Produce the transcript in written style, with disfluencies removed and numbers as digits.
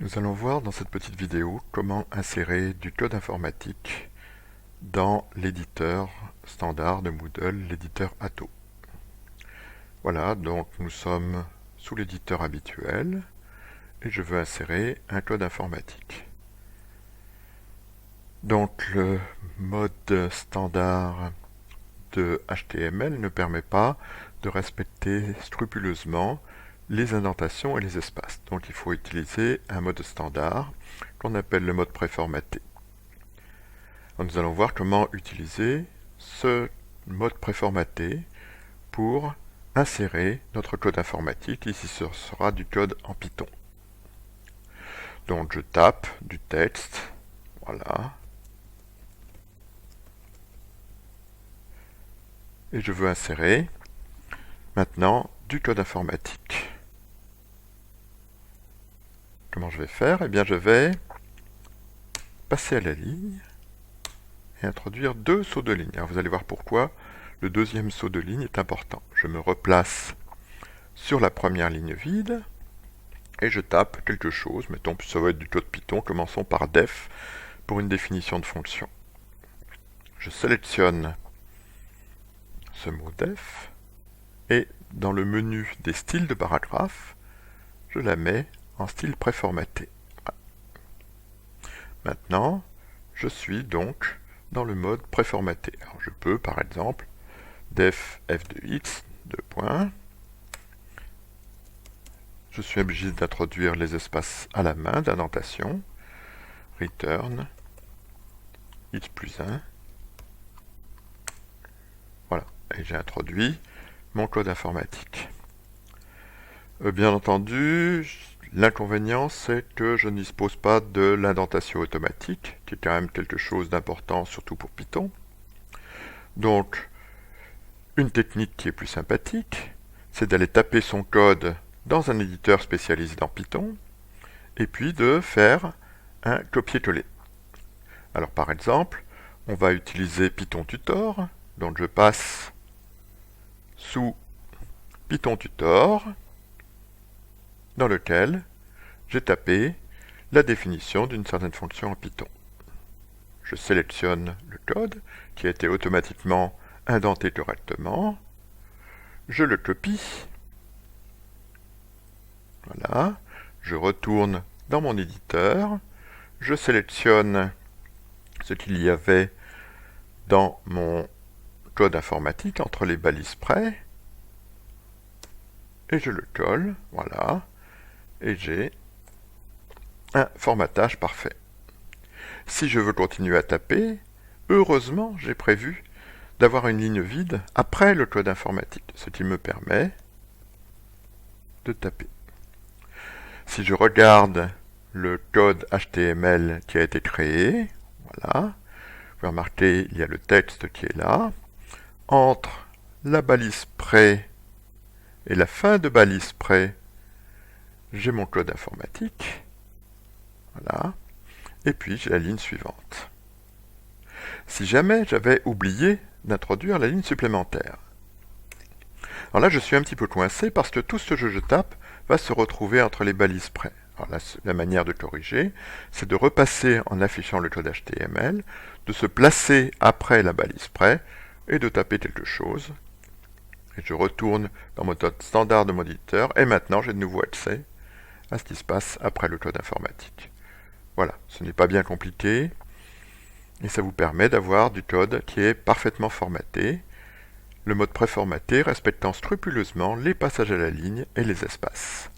Nous allons voir dans cette petite vidéo comment insérer du code informatique dans l'éditeur standard de Moodle, l'éditeur Atto. Voilà, donc nous sommes sous l'éditeur habituel et je veux insérer un code informatique. Donc le mode standard de HTML ne permet pas de respecter scrupuleusement les indentations et les espaces. Donc il faut utiliser un mode standard qu'on appelle le mode préformaté. Alors, nous allons voir comment utiliser ce mode préformaté pour insérer notre code informatique. Ici ce sera du code en Python. Donc je tape du texte, voilà. Et je veux insérer maintenant du code informatique. Comment je vais faire? Eh bien je vais passer à la ligne et introduire deux sauts de ligne. Alors vous allez voir pourquoi le deuxième saut de ligne est important. Je me replace sur la première ligne vide et je tape quelque chose. Mettons que ça va être du code Python. Commençons par def pour une définition de fonction. Je sélectionne ce mot def et dans le menu des styles de paragraphe, je la mets en style préformaté. Voilà. Maintenant, je suis donc dans le mode préformaté. Alors je peux par exemple def f de x, deux points. Je suis obligé d'introduire les espaces à la main d'indentation. Return x plus 1. Voilà, et j'ai introduit mon code informatique. Bien entendu, l'inconvénient c'est que je ne dispose pas de l'indentation automatique, qui est quand même quelque chose d'important, surtout pour Python. Donc, une technique qui est plus sympathique, c'est d'aller taper son code dans un éditeur spécialisé dans Python, et puis de faire un copier-coller. Alors par exemple, on va utiliser Python Tutor, donc je passe sous Python Tutor, dans lequel j'ai tapé la définition d'une certaine fonction en Python. Je sélectionne le code qui a été automatiquement indenté correctement, je le copie, voilà, je retourne dans mon éditeur, je sélectionne ce qu'il y avait dans mon code informatique entre les balises près, et je le colle, voilà, et j'ai un formatage parfait. Si je veux continuer à taper, heureusement j'ai prévu d'avoir une ligne vide après le code informatique, ce qui me permet de taper. Si je regarde le code HTML qui a été créé, voilà, vous pouvez remarquer il y a le texte qui est là. Entre la balise près et la fin de balise près, j'ai mon code informatique. Voilà. Et puis j'ai la ligne suivante. Si jamais j'avais oublié d'introduire la ligne supplémentaire. Alors là, je suis un petit peu coincé parce que tout ce que je tape va se retrouver entre les balises près. Alors là, la manière de corriger, c'est de repasser en affichant le code HTML, de se placer après la balise près et de taper quelque chose. Et je retourne dans mon code standard de mon éditeur et maintenant j'ai de nouveau accès à ce qui se passe après le code informatique. Voilà, ce n'est pas bien compliqué et ça vous permet d'avoir du code qui est parfaitement formaté, le mode préformaté respectant scrupuleusement les passages à la ligne et les espaces.